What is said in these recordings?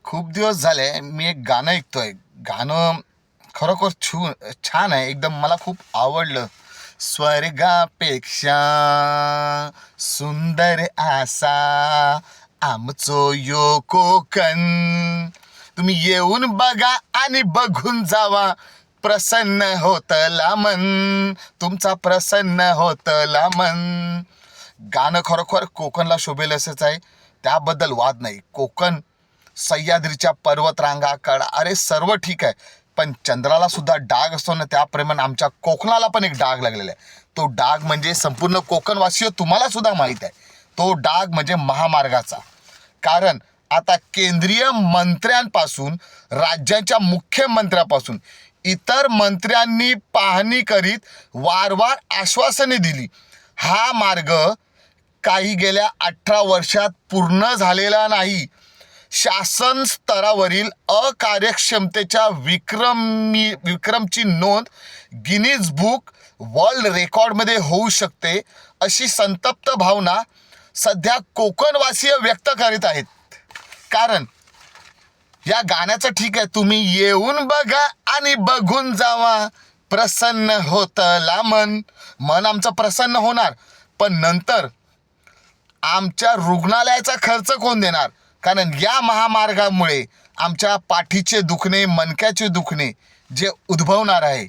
खूप दिवस झाले मी एक गाणं ऐकतोय. गाणं खरोखर छान आहे. एकदम मला खूप आवडलं. स्वर्गापेक्षा सुंदर असा आमचो यो कोकण. तुम्ही येऊन बघा आणि बघून जावा. प्रसन्न होतला मन, तुमचा प्रसन्न होतला मन. गाणं खरोखर कोकणला शोभेल असंच आहे, त्याबद्दल वाद नाही. कोकण, सह्याद्रीच्या पर्वतरांगा, कडा, अरे सर्व ठीक आहे, पण चंद्राला सुद्धा डाग असतो ना, त्याप्रमाणे आमच्या कोकणाला पण एक डाग लागलेला आहे. तो डाग म्हणजे संपूर्ण कोकणवासीय तुम्हाला सुद्धा माहीत आहे. तो डाग म्हणजे महामार्गाचा. कारण आता केंद्रीय मंत्र्यांपासून, राज्याच्या मुख्यमंत्र्यापासून इतर मंत्र्यांनी पाहणी करीत वारंवार आश्वासने दिली. हा मार्ग काही गेल्या 18 वर्षात पूर्ण झालेला नाही. शासन स्तरावरील अकार्यक्षमतेच्या विक्रमची नोंद गिनीज बुक वर्ल्ड रेकॉर्डमध्ये होऊ शकते, अशी संतप्त भावना सध्या कोकणवासीय व्यक्त करीत आहेत. कारण या गाण्याचं ठीक आहे, तुम्ही येऊन बघा आणि बघून जावा. प्रसन्न होतला मन, मन आमचं प्रसन्न होणार, पण नंतर आमच्या रुग्णालयाचा खर्च कोण देणार? कारण या महामार्गामुळे आमच्या पाठीचे दुखणे, मणक्याचे दुखणे जे उद्भवणार आहे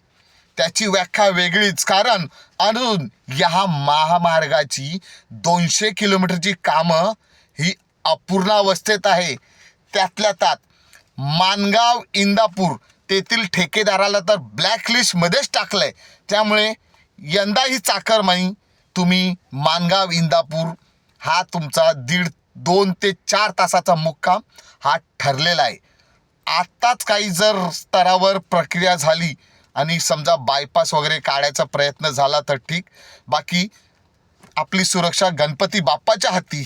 त्याची व्याख्या वेगळीच. कारण अजून या महामार्गाची 200 किलोमीटरची कामं ही अपूर्णावस्थेत आहे. त्यातल्या त्यात माणगाव इंदापूर तेथील ठेकेदाराला तर ब्लॅकलिस्टमध्येच टाकलं आहे. त्यामुळे यंदा ही चाकरमानी तुम्ही माणगाव इंदापूर हा तुमचा 2 ते 4 तासाचा मुक्काम हा ठरलेला आहे. आत्ताच काही जर स्तरावर प्रक्रिया झाली आणि समजा बायपास वगैरे काढायचा प्रयत्न झाला तर ठीक, बाकी आपली सुरक्षा गणपती बाप्पाच्या हाती.